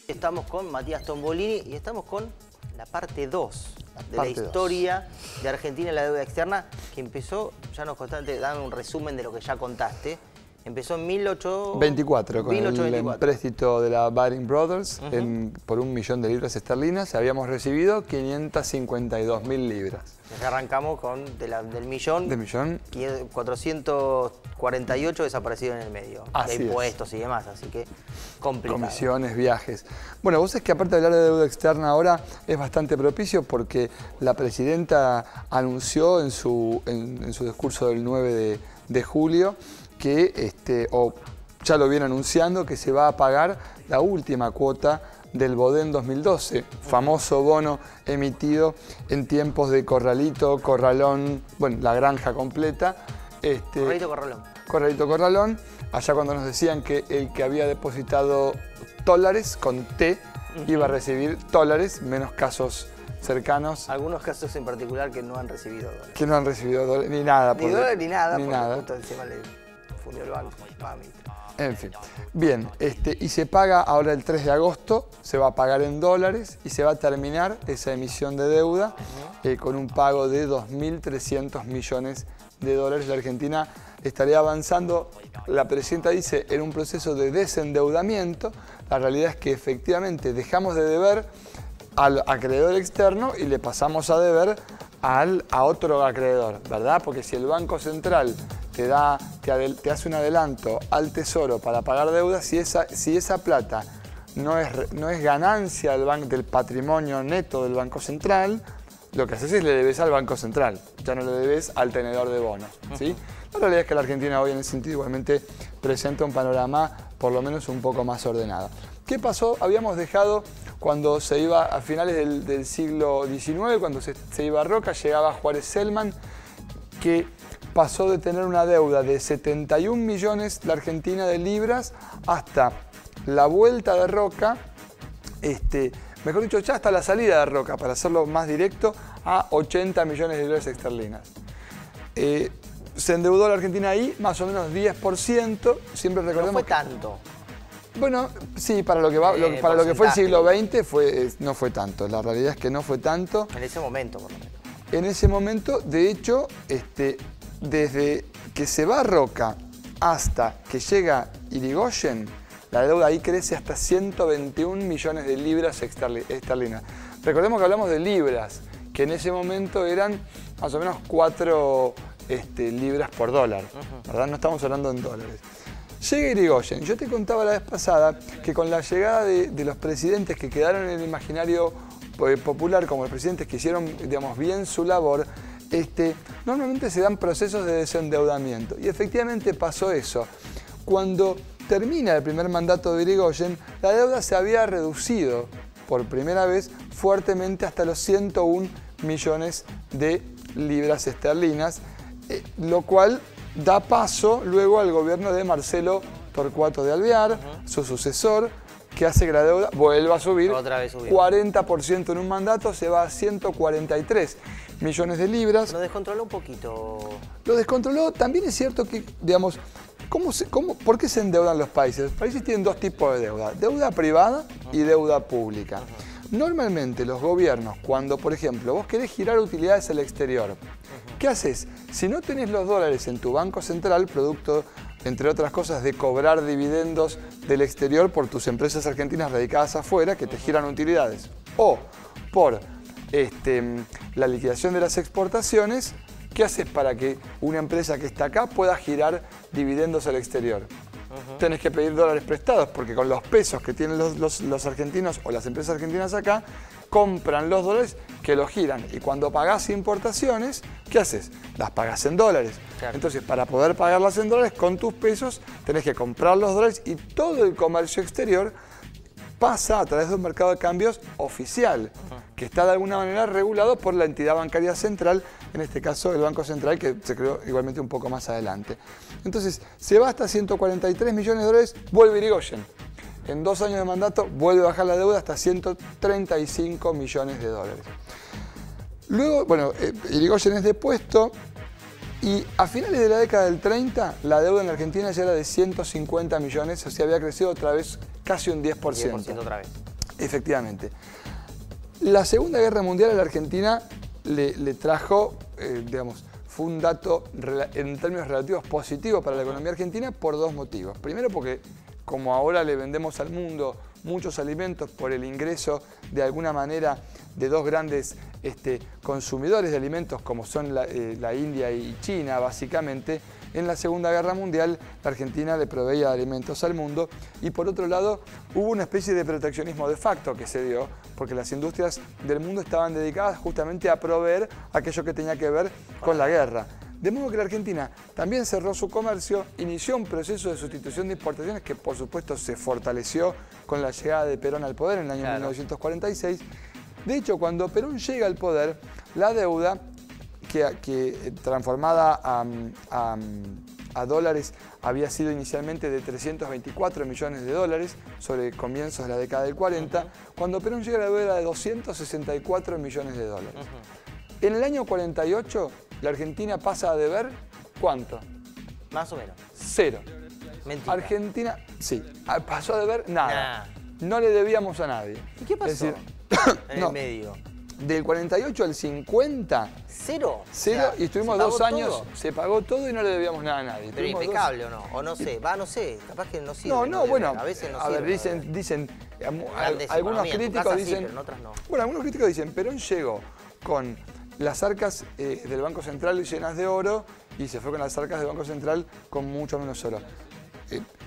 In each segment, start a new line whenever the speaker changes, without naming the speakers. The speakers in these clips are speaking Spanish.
Estamos con Matías Tombolini y estamos con la parte 2 de la historia de Argentina y la deuda externa, que empezó, ya nos contaste, dame un resumen de lo que ya contaste. Empezó en
1824 con el empréstito de la Baring Brothers por 1 millón de libras esterlinas. Habíamos recibido 552.000 libras.
Entonces arrancamos con del millón, 448 desaparecido en el medio, de impuestos y demás, así que complicado.
Comisiones, viajes. Bueno, vos sabés que aparte de hablar de deuda externa ahora es bastante propicio porque la presidenta anunció en su discurso del 9 de julio que, o ya lo viene anunciando, que se va a pagar la última cuota del Bodén 2012, famoso bono emitido en tiempos de Corralito, Corralón, bueno, la granja completa.
Corralito, Corralón.
Corralito, Corralón, allá cuando nos decían que el que había depositado dólares con T iba a recibir dólares, menos casos cercanos.
Algunos casos en particular que no han recibido dólares.
Que no han recibido dólares, ni nada.
Ni dólares ni nada,
ni nada.
Justo encima le fundió el banco.
En fin. Bien, y se paga ahora el 3 de agosto, se va a pagar en dólares y se va a terminar esa emisión de deuda con un pago de 2.300 millones de dólares. La Argentina estaría avanzando, la presidenta dice, en un proceso de desendeudamiento. La realidad es que efectivamente dejamos de deber al acreedor externo y le pasamos a deber a otro acreedor, ¿verdad? Porque si el Banco Central te hace un adelanto al Tesoro para pagar deudas, si esa plata no es ganancia del patrimonio neto del Banco Central, lo que haces es le debes al Banco Central, ya no le debes al tenedor de bonos, ¿sí? La realidad es que la Argentina hoy en ese sentido igualmente presenta un panorama por lo menos un poco más ordenado. ¿Qué pasó? Habíamos dejado cuando se iba a finales del siglo XIX, cuando se iba a Roca, llegaba Juárez Celman, que pasó de tener una deuda de 71 millones la Argentina de libras hasta la vuelta de Roca, mejor dicho, ya hasta la salida de Roca, para hacerlo más directo, a 80 millones de dólares esterlinas. Se endeudó la Argentina ahí más o menos 10%, siempre recordemos.
No fue tanto.
Bueno, sí, para lo que fue el siglo XX no fue tanto. La realidad es que no fue tanto.
En ese momento, por lo menos.
En ese momento, de hecho, desde que se va a Roca hasta que llega Irigoyen, la deuda ahí crece hasta 121 millones de libras esterlinas. Recordemos que hablamos de libras, que en ese momento eran más o menos 4 libras por dólar, ¿verdad? No estamos hablando en dólares. Llega Irigoyen. Yo te contaba la vez pasada que con la llegada de los presidentes que quedaron en el imaginario popular como los presidentes que hicieron, digamos, bien su labor, normalmente se dan procesos de desendeudamiento. Y efectivamente pasó eso. Cuando termina el primer mandato de Irigoyen, la deuda se había reducido por primera vez fuertemente hasta los 101 millones de libras esterlinas, lo cual da paso luego al gobierno de Marcelo Torcuato de Alvear, su sucesor, que hace que la deuda vuelva a subir.
Otra vez subió.
40% en un mandato, se va a 143 millones de libras.
Lo descontroló un poquito.
Lo descontroló. También es cierto que, digamos, ¿por qué se endeudan los países? Los países tienen dos tipos de deuda: deuda privada y deuda pública. Normalmente los gobiernos, cuando por ejemplo vos querés girar utilidades al exterior, ¿qué haces? Si no tenés los dólares en tu Banco Central, producto, entre otras cosas, de cobrar dividendos del exterior por tus empresas argentinas radicadas afuera que te giran utilidades, o por la liquidación de las exportaciones, ¿qué haces para que una empresa que está acá pueda girar dividendos al exterior? Tenés que pedir dólares prestados, porque con los pesos que tienen los argentinos o las empresas argentinas acá, compran los dólares que los giran. Y cuando pagás importaciones, ¿qué haces? Las pagás en dólares. Claro. Entonces, para poder pagarlas en dólares, con tus pesos, tenés que comprar los dólares y todo el comercio exterior pasa a través de un mercado de cambios oficial, que está de alguna manera regulado por la entidad bancaria central, en este caso el Banco Central, que se creó igualmente un poco más adelante. Entonces, se va hasta 143 millones de dólares, vuelve Irigoyen. En 2 años de mandato vuelve a bajar la deuda hasta 135 millones de dólares. Luego, bueno, Irigoyen es depuesto y a finales de la década del 30 la deuda en la Argentina ya era de 150 millones, o sea, había crecido otra vez casi un 10%.
10% otra vez.
efectivamente. La Segunda Guerra Mundial a la Argentina le trajo, digamos, fue un dato en términos relativos positivo para la economía argentina por dos motivos. Primero porque como ahora le vendemos al mundo muchos alimentos por el ingreso de alguna manera de dos grandes consumidores de alimentos como son la India y China básicamente, en la Segunda Guerra Mundial la Argentina le proveía de alimentos al mundo y por otro lado hubo una especie de proteccionismo de facto que se dio porque las industrias del mundo estaban dedicadas justamente a proveer aquello que tenía que ver con la guerra. De modo que la Argentina también cerró su comercio, inició un proceso de sustitución de importaciones que por supuesto se fortaleció con la llegada de Perón al poder en el año 1946. De hecho, cuando Perón llega al poder, la deuda que transformada a dólares había sido inicialmente de 324 millones de dólares sobre comienzos de la década del 40. Cuando Perón llega, la deuda era de 264 millones de dólares. En el año 48, la Argentina pasa a deber, ¿cuánto?
Más o menos.
0.
Mentira.
Argentina, sí, pasó a deber nada. No le debíamos a nadie.
¿Y qué pasó?
Es decir,
en el medio.
Del 48 al 50...
¿Cero?
Cero, o sea, y estuvimos 2 años, todo. Se pagó todo y no le debíamos nada a nadie.
Pero impecable o no, o no sé, no sé, capaz que no sirve.
No, bueno,
a veces no
sirve. A ver, dicen algunos críticos dicen...
Pero en otras no.
Bueno, algunos críticos dicen, Perón llegó con las arcas del Banco Central llenas de oro y se fue con las arcas del Banco Central con mucho menos oro.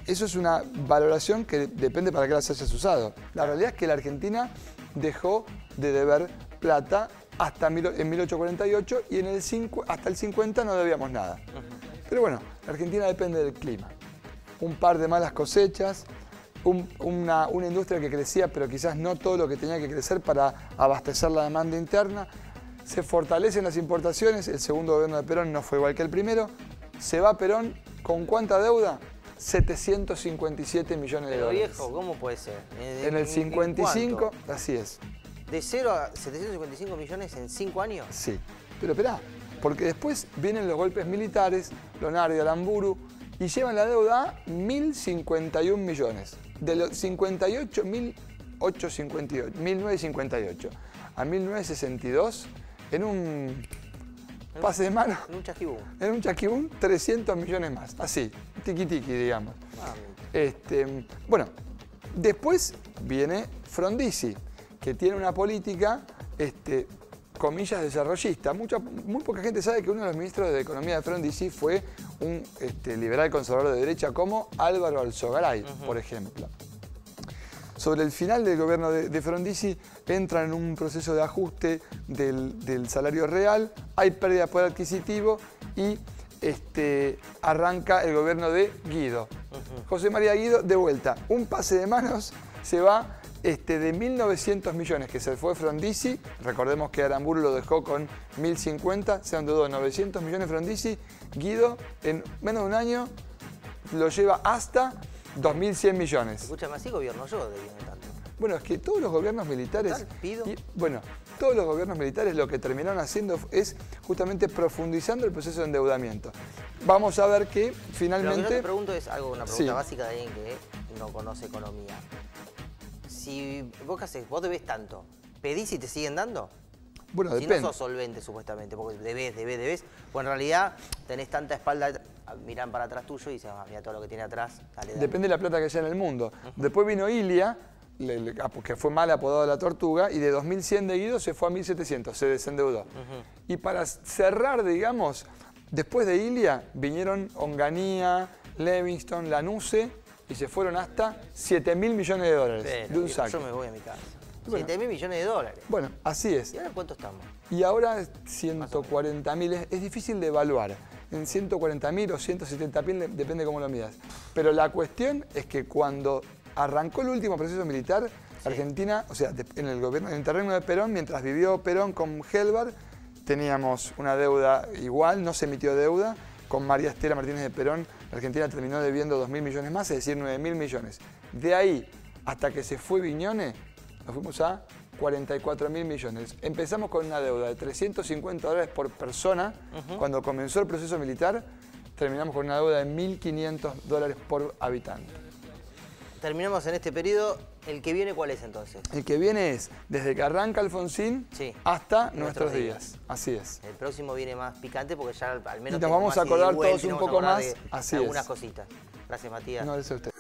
Eso es una valoración que depende para qué las hayas usado. La realidad es que la Argentina dejó de deber plata hasta en 1848 y hasta el 50 no debíamos nada. Pero bueno, la Argentina depende del clima. Un par de malas cosechas, una industria que crecía pero quizás no todo lo que tenía que crecer para abastecer la demanda interna. Se fortalecen las importaciones, el segundo gobierno de Perón no fue igual que el primero. Se va Perón, ¿con cuánta deuda? 757 millones de dólares.
Pero viejo, ¿cómo puede ser?
En el 55, así es.
¿De 0 a 755 millones en 5 años?
Sí, pero esperá, porque después vienen los golpes militares, Lonardi, Aramburu, y llevan la deuda a 1.051 millones. De los 1958 a 1962, en un pase de mano.
En un chasquibún.
En un chasquibún, 300 millones más. Así, tiqui-tiqui, digamos. Bueno, después viene Frondizi, que tiene una política, comillas, desarrollista. Muy poca gente sabe que uno de los ministros de Economía de Frondizi fue un liberal conservador de derecha como Álvaro Alzogaray, por ejemplo. Sobre el final del gobierno de Frondizi entran en un proceso de ajuste del salario real, hay pérdida de poder adquisitivo y arranca el gobierno de Guido. José María Guido, de vuelta, un pase de manos, se va de 1.900 millones que se fue Frondizi, recordemos que Aramburu lo dejó con 1.050, se endeudó 900 millones Frondizi, Guido en menos de un año lo lleva hasta 2.100 millones.
Escúchame, así gobierno yo debiendo tanto.
Bueno, es que todos los gobiernos militares... todos los gobiernos militares lo que terminaron haciendo es justamente profundizando el proceso de endeudamiento. Vamos a ver que finalmente...
Lo que yo te pregunto es una pregunta básica de alguien que no conoce economía. Si vos qué haces, vos debés tanto, ¿pedís y te siguen dando?
Bueno,
si
depende.
no sos solvente, supuestamente, porque debés. Bueno, en realidad tenés tanta espalda, miran para atrás tuyo y dicen, mira todo lo que tiene atrás, dale.
Depende de la plata que haya en el mundo. Después vino Ilia, que fue mal apodado la tortuga, y de 2.100 de Guido se fue a 1.700, se desendeudó. Y para cerrar, digamos, después de Ilia vinieron Onganía, Livingston, Lanusse, y se fueron hasta 7.000 millones de dólares de un saque.
Yo me voy a mi casa. Bueno, 7.000 millones de dólares.
Bueno, así es.
¿Y ahora cuánto estamos?
Y ahora 140.000, es difícil de evaluar. En 140.000 o 170.000, depende cómo lo midas. Pero la cuestión es que cuando arrancó el último proceso militar, Argentina, o sea, en el gobierno, en el terreno de Perón, mientras vivió Perón con Helbar, teníamos una deuda igual, no se emitió deuda. Con María Estela Martínez de Perón, Argentina terminó debiendo 2.000 millones más, es decir, 9.000 millones. De ahí hasta que se fue Viñone, nos fuimos a 44.000 millones. Empezamos con una deuda de 350 dólares por persona. Cuando comenzó el proceso militar, terminamos con una deuda de 1.500 dólares por habitante.
terminamos en este periodo. ¿El que viene cuál es entonces?
El que viene es desde que arranca Alfonsín hasta nuestros días. Así es.
El próximo viene más picante porque ya al menos
y nos vamos a acordar todos un poco más.
Así algunas cositas. Gracias, Matías.
No, eso es usted.